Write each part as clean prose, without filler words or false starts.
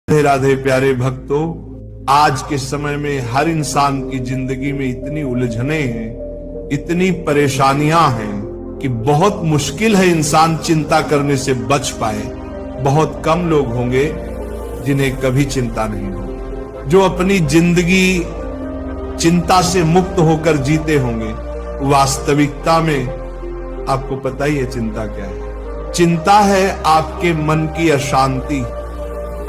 राधे राधे प्यारे भक्तों, आज के समय में हर इंसान की जिंदगी में इतनी उलझने हैं, इतनी परेशानियां हैं कि बहुत मुश्किल है इंसान चिंता करने से बच पाए। बहुत कम लोग होंगे जिन्हें कभी चिंता नहीं हो, जो अपनी जिंदगी चिंता से मुक्त होकर जीते होंगे। वास्तविकता में आपको पता ही है चिंता क्या है। चिंता है आपके मन की अशांति,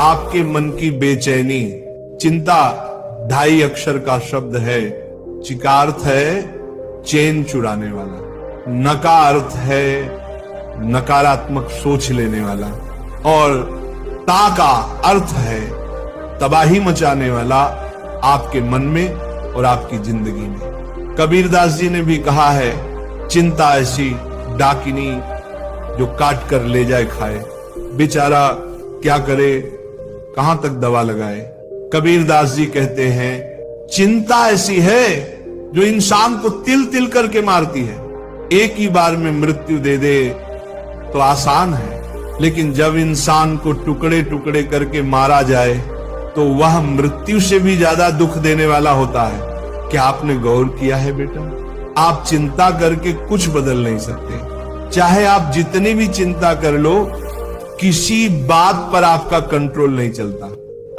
आपके मन की बेचैनी। चिंता 2.5 अक्षर का शब्द है। चिका अर्थ है चैन चुराने वाला, नका अर्थ है नकारात्मक सोच लेने वाला, और ता का अर्थ है तबाही मचाने वाला आपके मन में और आपकी जिंदगी में। कबीरदास जी ने भी कहा है, चिंता ऐसी डाकिनी जो काट कर ले जाए खाए। बेचारा क्या करे, कहां तक दवा लगाए। कबीरदास जी कहते हैं, चिंता ऐसी है जो इंसान को तिल तिल करके मारती है। एक ही बार में मृत्यु दे दे तो आसान है, लेकिन जब इंसान को टुकड़े टुकड़े करके मारा जाए तो वह मृत्यु से भी ज्यादा दुख देने वाला होता है। क्या आपने गौर किया है बेटा? आप चिंता करके कुछ बदल नहीं सकते। चाहे आप जितनी भी चिंता कर लो, किसी बात पर आपका कंट्रोल नहीं चलता।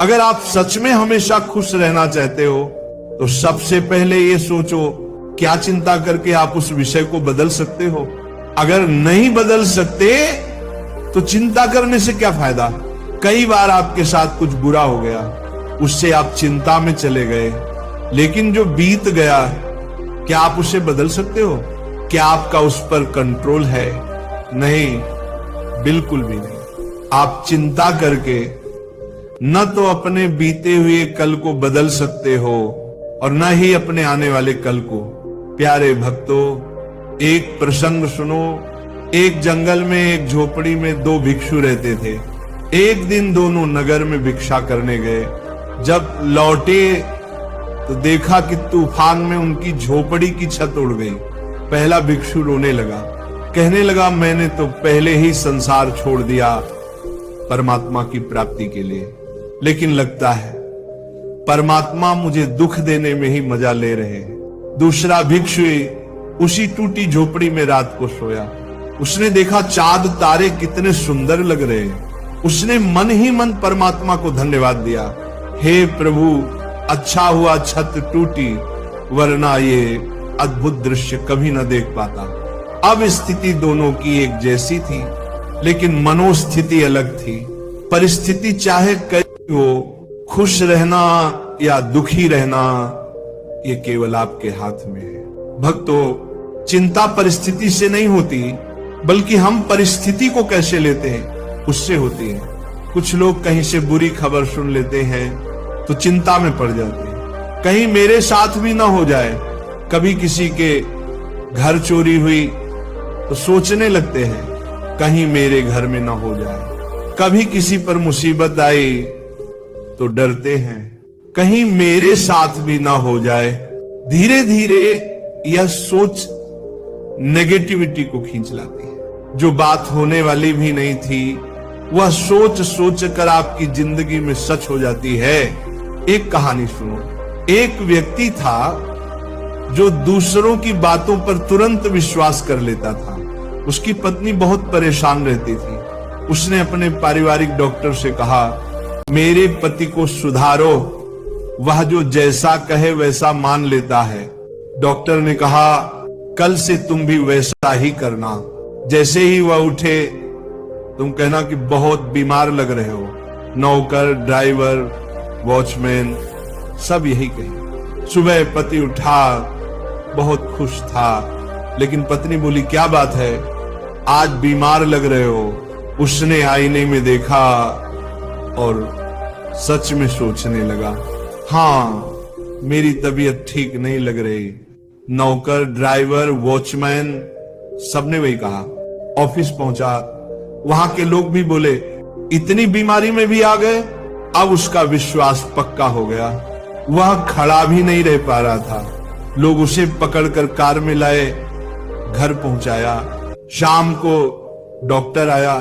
अगर आप सच में हमेशा खुश रहना चाहते हो तो सबसे पहले ये सोचो, क्या चिंता करके आप उस विषय को बदल सकते हो? अगर नहीं बदल सकते तो चिंता करने से क्या फायदा? कई बार आपके साथ कुछ बुरा हो गया, उससे आप चिंता में चले गए, लेकिन जो बीत गया क्या आप उसे बदल सकते हो? क्या आपका उस पर कंट्रोल है? नहीं, बिल्कुल भी नहीं। आप चिंता करके न तो अपने बीते हुए कल को बदल सकते हो और न ही अपने आने वाले कल को। प्यारे भक्तों, एक प्रसंग सुनो। एक जंगल में एक झोपड़ी में 2 भिक्षु रहते थे। एक दिन दोनों नगर में भिक्षा करने गए। जब लौटे तो देखा कि तूफान में उनकी झोपड़ी की छत उड़ गई। पहला भिक्षु रोने लगा, कहने लगा, मैंने तो पहले ही संसार छोड़ दिया परमात्मा की प्राप्ति के लिए, लेकिन लगता है परमात्मा मुझे दुख देने में ही मजा ले रहे हैं। दूसरा भिक्षु उसी टूटी झोपड़ी में रात को सोया। उसने देखा चांद तारे कितने सुंदर लग रहे हैं। उसने मन ही मन परमात्मा को धन्यवाद दिया, हे प्रभु, अच्छा हुआ छत टूटी, वरना ये अद्भुत दृश्य कभी न देख पाता। अब स्थिति दोनों की एक जैसी थी, लेकिन मनोस्थिति अलग थी। परिस्थिति चाहे कैसी हो, खुश रहना या दुखी रहना ये केवल आपके हाथ में है। भक्तों, चिंता परिस्थिति से नहीं होती, बल्कि हम परिस्थिति को कैसे लेते हैं उससे होती है। कुछ लोग कहीं से बुरी खबर सुन लेते हैं तो चिंता में पड़ जाते हैं, कहीं मेरे साथ भी ना हो जाए। कभी किसी के घर चोरी हुई तो सोचने लगते हैं, कहीं मेरे घर में ना हो जाए। कभी किसी पर मुसीबत आई तो डरते हैं, कहीं मेरे साथ भी ना हो जाए। धीरे धीरे यह सोच नेगेटिविटी को खींच लाती है। जो बात होने वाली भी नहीं थी, वह सोच सोच कर आपकी जिंदगी में सच हो जाती है। एक कहानी सुनो। एक व्यक्ति था जो दूसरों की बातों पर तुरंत विश्वास कर लेता था। उसकी पत्नी बहुत परेशान रहती थी। उसने अपने पारिवारिक डॉक्टर से कहा, मेरे पति को सुधारो, वह जो जैसा कहे वैसा मान लेता है। डॉक्टर ने कहा, कल से तुम भी वैसा ही करना। जैसे ही वह उठे, तुम कहना कि बहुत बीमार लग रहे हो। नौकर, ड्राइवर, वॉचमैन सब यही कहे। सुबह पति उठा, बहुत खुश था, लेकिन पत्नी बोली, क्या बात है, आज बीमार लग रहे हो? उसने आईने में देखा और सच में सोचने लगा, हाँ, मेरी तबीयत ठीक नहीं लग रही। नौकर, ड्राइवर, वॉचमैन सबने वही कहा। ऑफिस पहुंचा, वहां के लोग भी बोले, इतनी बीमारी में भी आ गए। अब उसका विश्वास पक्का हो गया। वह खड़ा भी नहीं रह पा रहा था। लोग उसे पकड़कर कार में लाए, घर पहुंचाया। शाम को डॉक्टर आया,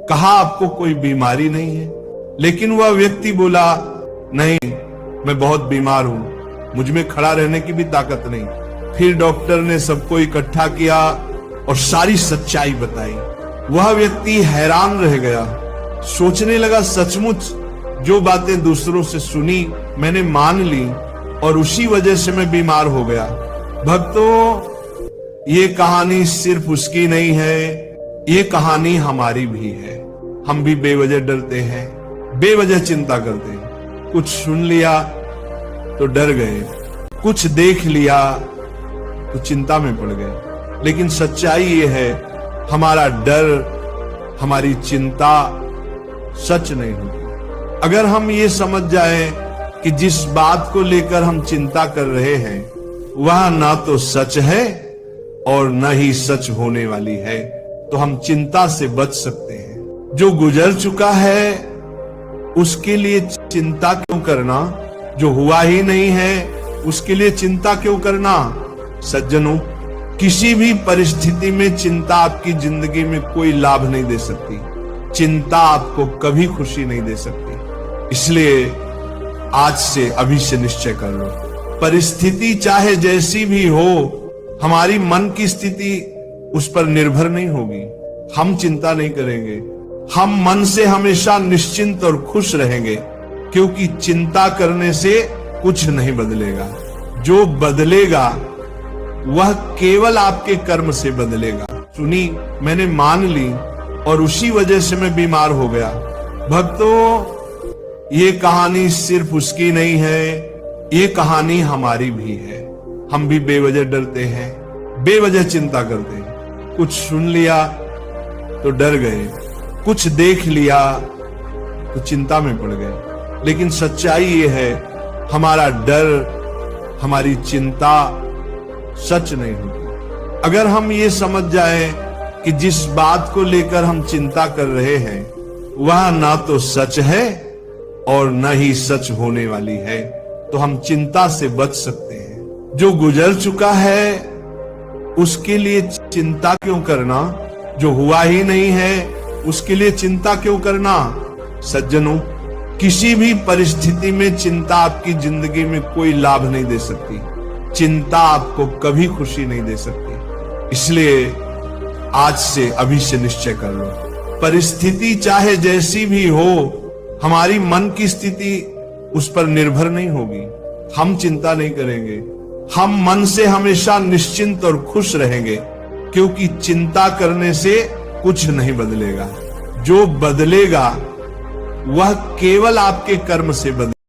कहा आपको कोई बीमारी नहीं है? लेकिन वह व्यक्ति बोला, नहीं, मैं बहुत बीमार हूं, मुझ में खड़ा रहने की भी ताकत नहीं। फिर डॉक्टर ने सबको इकट्ठा किया और सारी सच्चाई बताई। वह व्यक्ति हैरान रह गया, सोचने लगा, सचमुच जो बातें दूसरों से सुनी मैंने मान ली और उसी वजह से मैं बीमार हो गया। भक्तों, ये कहानी सिर्फ उसकी नहीं है, ये कहानी हमारी भी है। हम भी बेवजह डरते हैं, बेवजह चिंता करते हैं। कुछ सुन लिया तो डर गए, कुछ देख लिया तो चिंता में पड़ गए। लेकिन सच्चाई ये है, हमारा डर, हमारी चिंता सच नहीं होती। अगर हम ये समझ जाएं कि जिस बात को लेकर हम चिंता कर रहे हैं वह ना तो सच है और न ही सच होने वाली है, तो हम चिंता से बच सकते हैं। जो गुजर चुका है उसके लिए चिंता क्यों करना, जो हुआ ही नहीं है उसके लिए चिंता क्यों करना। सज्जनों, किसी भी परिस्थिति में चिंता आपकी जिंदगी में कोई लाभ नहीं दे सकती। चिंता आपको कभी खुशी नहीं दे सकती। इसलिए आज से, अभी से निश्चय कर लो, परिस्थिति चाहे जैसी भी हो, हमारी मन की स्थिति उस पर निर्भर नहीं होगी। हम चिंता नहीं करेंगे, हम मन से हमेशा निश्चिंत और खुश रहेंगे, क्योंकि चिंता करने से कुछ नहीं बदलेगा। जो बदलेगा वह केवल आपके कर्म से बदलेगा। सुनी, मैंने मान ली और उसी वजह से मैं बीमार हो गया। भक्तों, ये कहानी सिर्फ उसकी नहीं है, ये कहानी हमारी भी है। हम भी बेवजह डरते हैं, बेवजह चिंता करते हैं। कुछ सुन लिया तो डर गए, कुछ देख लिया तो चिंता में पड़ गए। लेकिन सच्चाई ये है, हमारा डर, हमारी चिंता सच नहीं होती। अगर हम ये समझ जाएं कि जिस बात को लेकर हम चिंता कर रहे हैं वह ना तो सच है और न ही सच होने वाली है, तो हम चिंता से बच सकते हैं। जो गुजर चुका है उसके लिए चिंता क्यों करना, जो हुआ ही नहीं है उसके लिए चिंता क्यों करना। सज्जनों, किसी भी परिस्थिति में चिंता आपकी जिंदगी में कोई लाभ नहीं दे सकती। चिंता आपको कभी खुशी नहीं दे सकती। इसलिए आज से, अभी से निश्चय कर लो, परिस्थिति चाहे जैसी भी हो, हमारी मन की स्थिति उस पर निर्भर नहीं होगी। हम चिंता नहीं करेंगे, हम मन से हमेशा निश्चिंत और खुश रहेंगे, क्योंकि चिंता करने से कुछ नहीं बदलेगा। जो बदलेगा वह केवल आपके कर्म से बदलेगा।